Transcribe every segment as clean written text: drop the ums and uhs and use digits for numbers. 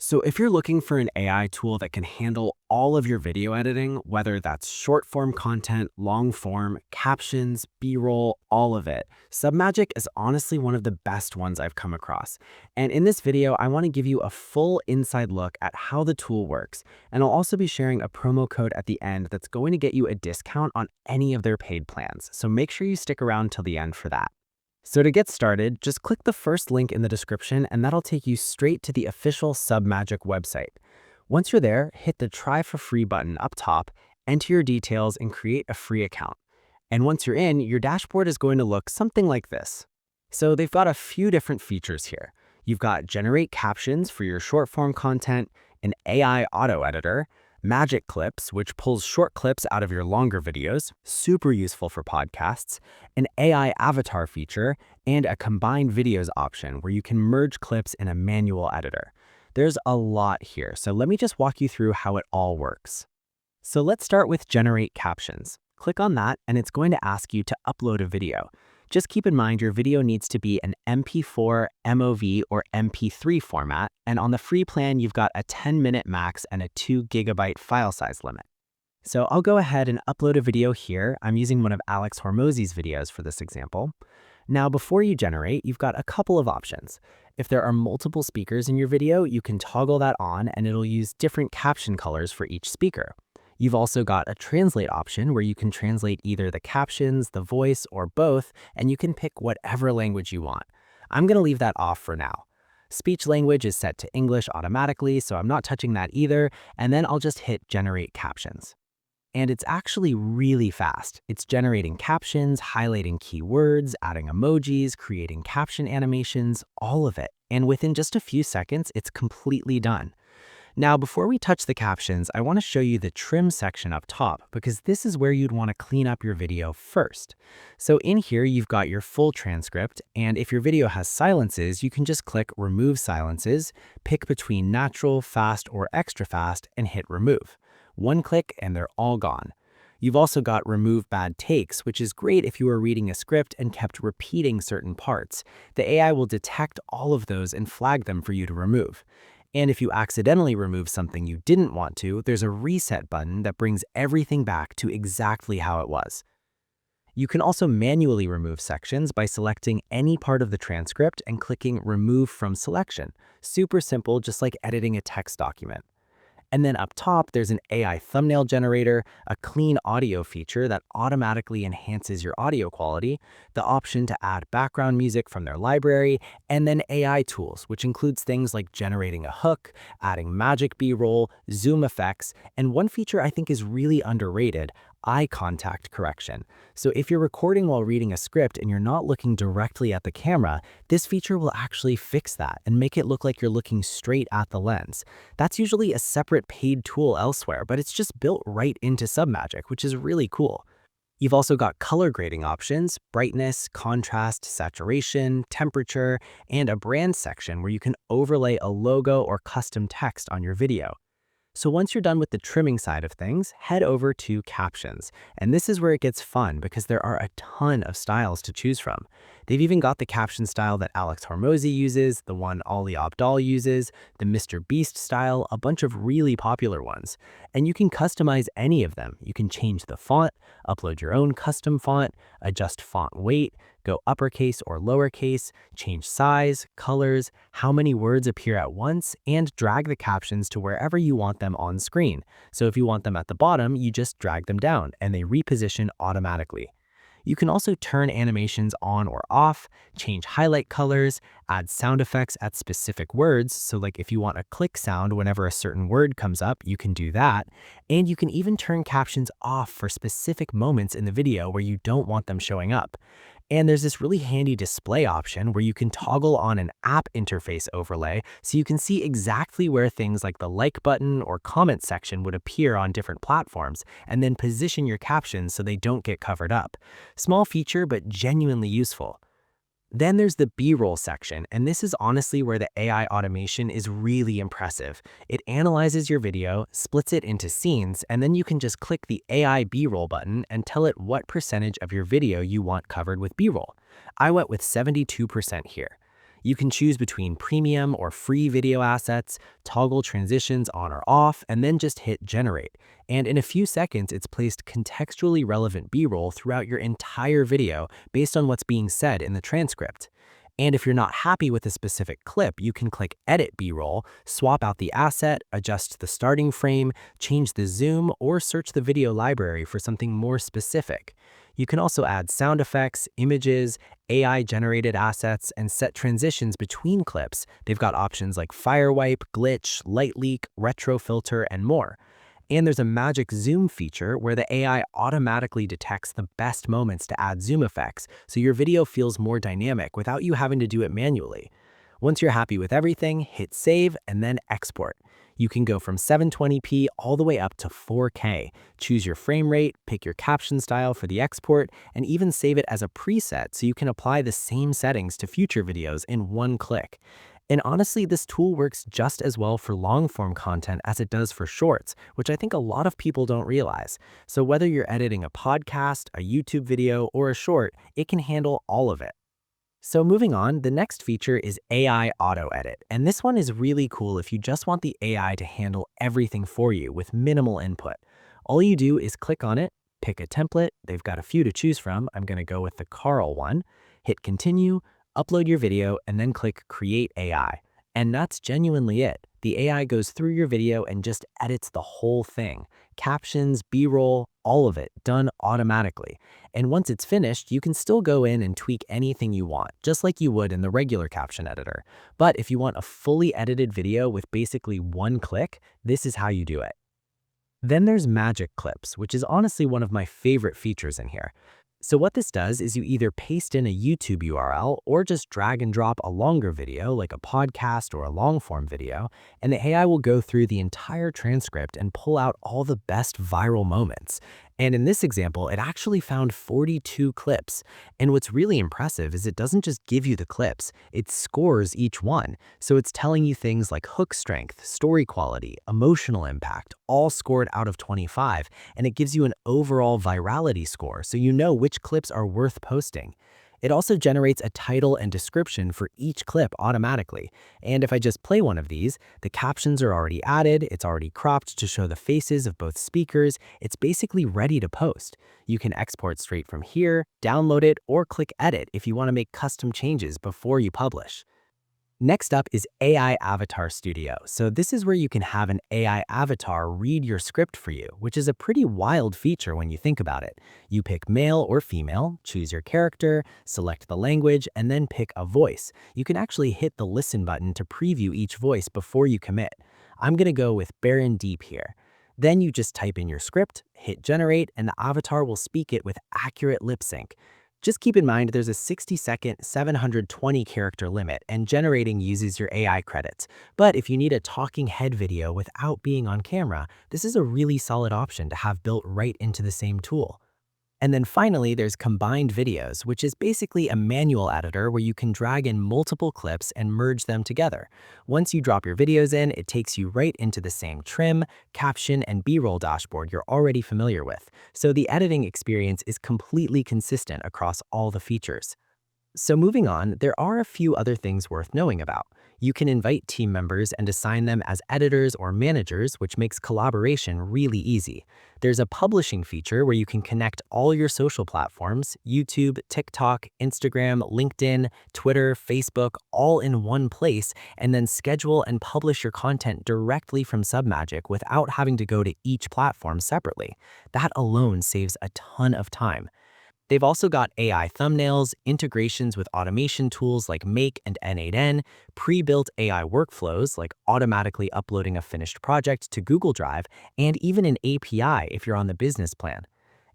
So if you're looking for an AI tool that can handle all of your video editing, whether that's short form content, long form, captions, B-roll, all of it, Submagic is honestly one of the best ones I've come across. And in this video, I want to give you a full inside look at how the tool works. And I'll also be sharing a promo code at the end that's going to get you a discount on any of their paid plans. So make sure you stick around till the end for that. So to get started, just click the first link in the description and that'll take you straight to the official Submagic website. Once you're there, hit the Try for Free button up top, enter your details, and create a free account. And once you're in, your dashboard is going to look something like this. So they've got a few different features here. You've got Generate Captions for your short form content, an AI AutoEditor, Magic Clips, which pulls short clips out of your longer videos, super useful for podcasts, an AI avatar feature, and a combined videos option where you can merge clips in a manual editor. There's a lot here, so let me just walk you through how it all works. So let's start with Generate Captions. Click on that, and it's going to ask you to upload a video. Just keep in mind your video needs to be an MP4, MOV, or MP3 format, and on the free plan, you've got a 10-minute max and a 2 GB file size limit. So I'll go ahead and upload a video here. I'm using one of Alex Hormozy's videos for this example. Now, before you generate, you've got a couple of options. If there are multiple speakers in your video, you can toggle that on and it'll use different caption colors for each speaker. You've also got a translate option where you can translate either the captions, the voice, or both, and you can pick whatever language you want. I'm going to leave that off for now. Speech language is set to English automatically, so I'm not touching that either, and then I'll just hit Generate Captions. And it's actually really fast. It's generating captions, highlighting keywords, adding emojis, creating caption animations, all of it. And within just a few seconds, it's completely done. Now, before we touch the captions, I want to show you the trim section up top because this is where you'd want to clean up your video first. So in here, you've got your full transcript, and if your video has silences, you can just click Remove Silences, pick between natural, fast, or extra fast, and hit Remove. One click and they're all gone. You've also got Remove Bad Takes, which is great if you were reading a script and kept repeating certain parts. The AI will detect all of those and flag them for you to remove. And if you accidentally remove something you didn't want to, there's a reset button that brings everything back to exactly how it was. You can also manually remove sections by selecting any part of the transcript and clicking Remove from Selection. Super simple, just like editing a text document. And then up top, there's an AI thumbnail generator, a clean audio feature that automatically enhances your audio quality, the option to add background music from their library, and then AI tools, which includes things like generating a hook, adding magic B-roll, zoom effects, and one feature I think is really underrated, eye contact correction. So if you're recording while reading a script and you're not looking directly at the camera, this feature will actually fix that and make it look like you're looking straight at the lens. That's usually a separate paid tool elsewhere, but it's just built right into Submagic, which is really cool. You've also got color grading options, brightness, contrast, saturation, temperature, and a brand section where you can overlay a logo or custom text on your video. So once you're done with the trimming side of things, head over to Captions. And this is where it gets fun because there are a ton of styles to choose from. They've even got the caption style that Alex Hormozy uses, the one Ali Abdaal uses, the Mr. Beast style, a bunch of really popular ones. And you can customize any of them. You can change the font, upload your own custom font, adjust font weight, go uppercase or lowercase, change size, colors, how many words appear at once, and drag the captions to wherever you want them on screen. So if you want them at the bottom, you just drag them down and they reposition automatically. You can also turn animations on or off, change highlight colors, add sound effects at specific words. So like if you want a click sound whenever a certain word comes up, you can do that. And you can even turn captions off for specific moments in the video where you don't want them showing up. And there's this really handy display option where you can toggle on an app interface overlay so you can see exactly where things like the like button or comment section would appear on different platforms, and then position your captions so they don't get covered up. Small feature, but genuinely useful. Then there's the B-roll section, and this is honestly where the AI automation is really impressive. It analyzes your video, splits it into scenes, and then you can just click the AI B-roll button and tell it what percentage of your video you want covered with B-roll. I went with 72% here. You can choose between premium or free video assets, toggle transitions on or off, and then just hit generate. And in a few seconds, it's placed contextually relevant B-roll throughout your entire video based on what's being said in the transcript. And if you're not happy with a specific clip, you can click Edit B-roll, swap out the asset, adjust the starting frame, change the zoom, or search the video library for something more specific. You can also add sound effects, images, AI-generated assets, and set transitions between clips. They've got options like Firewipe, Glitch, Light Leak, Retro Filter, and more. And there's a magic zoom feature where the AI automatically detects the best moments to add zoom effects, so your video feels more dynamic without you having to do it manually. Once you're happy with everything, hit save and then export. You can go from 720p all the way up to 4K. Choose your frame rate, pick your caption style for the export, and even save it as a preset so you can apply the same settings to future videos in one click. And honestly, this tool works just as well for long-form content as it does for shorts, which I think a lot of people don't realize. So whether you're editing a podcast, a YouTube video, or a short, it can handle all of it. So moving on, the next feature is AI AutoEdit, and this one is really cool if you just want the AI to handle everything for you with minimal input. All you do is click on it, pick a template, they've got a few to choose from, I'm going to go with the Carl one, hit continue, upload your video, and then click Create AI. And that's genuinely it. The AI goes through your video and just edits the whole thing. Captions, B-roll, all of it, done automatically. And once it's finished, you can still go in and tweak anything you want, just like you would in the regular caption editor. But if you want a fully edited video with basically one click, this is how you do it. Then there's Magic Clips, which is honestly one of my favorite features in here. So what this does is you either paste in a YouTube URL or just drag and drop a longer video like a podcast or a long form video, and the AI will go through the entire transcript and pull out all the best viral moments. And in this example, it actually found 42 clips. And what's really impressive is it doesn't just give you the clips, it scores each one. So it's telling you things like hook strength, story quality, emotional impact, all scored out of 25, and it gives you an overall virality score so you know which clips are worth posting. It also generates a title and description for each clip automatically. And if I just play one of these, the captions are already added, it's already cropped to show the faces of both speakers, it's basically ready to post. You can export straight from here, download it, or click edit if you want to make custom changes before you publish. Next up is AI Avatar Studio. So this is where you can have an AI avatar read your script for you, which is a pretty wild feature when you think about it. You pick male or female, choose your character, select the language, and then pick a voice. You can actually hit the listen button to preview each voice before you commit. I'm going to go with Baron Deep here. Then you just type in your script, hit generate, and the avatar will speak it with accurate lip sync. Just keep in mind there's a 60-second, 720-character limit, and generating uses your AI credits. But if you need a talking head video without being on camera, this is a really solid option to have built right into the same tool. And then finally, there's Combined Videos, which is basically a manual editor where you can drag in multiple clips and merge them together. Once you drop your videos in, it takes you right into the same trim, caption, and B-roll dashboard you're already familiar with. So the editing experience is completely consistent across all the features. So moving on, there are a few other things worth knowing about. You can invite team members and assign them as editors or managers, which makes collaboration really easy. There's a publishing feature where you can connect all your social platforms, YouTube, TikTok, Instagram, LinkedIn, Twitter, Facebook, all in one place, and then schedule and publish your content directly from Submagic without having to go to each platform separately. That alone saves a ton of time. They've also got AI thumbnails, integrations with automation tools like Make and N8N, pre-built AI workflows like automatically uploading a finished project to Google Drive, and even an API if you're on the business plan.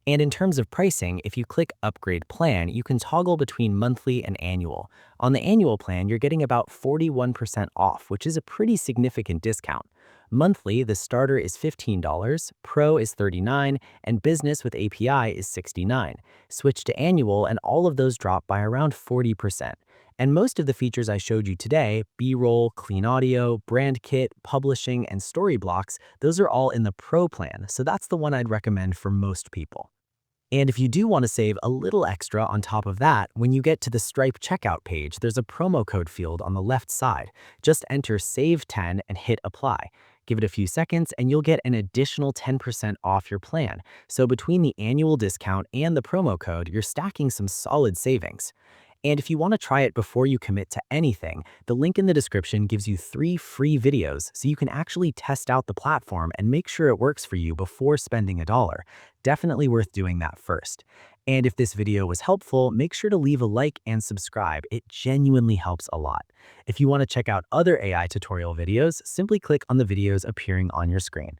And in terms of pricing, if you click Upgrade Plan, you can toggle between monthly and annual. On the annual plan, you're getting about 41% off, which is a pretty significant discount. Monthly, the starter is $15, Pro is $39, and Business with API is $69. Switch to annual, and all of those drop by around 40%. And most of the features I showed you today, B-roll, clean audio, brand kit, publishing, and story blocks, those are all in the Pro plan, so that's the one I'd recommend for most people. And if you do want to save a little extra on top of that, when you get to the Stripe checkout page, there's a promo code field on the left side. Just enter save10 and hit apply. Give it a few seconds and you'll get an additional 10% off your plan. So between the annual discount and the promo code, you're stacking some solid savings. And if you want to try it before you commit to anything, the link in the description gives you 3 free videos so you can actually test out the platform and make sure it works for you before spending a dollar. Definitely worth doing that first. And if this video was helpful, make sure to leave a like and subscribe. It genuinely helps a lot. If you want to check out other AI tutorial videos, simply click on the videos appearing on your screen.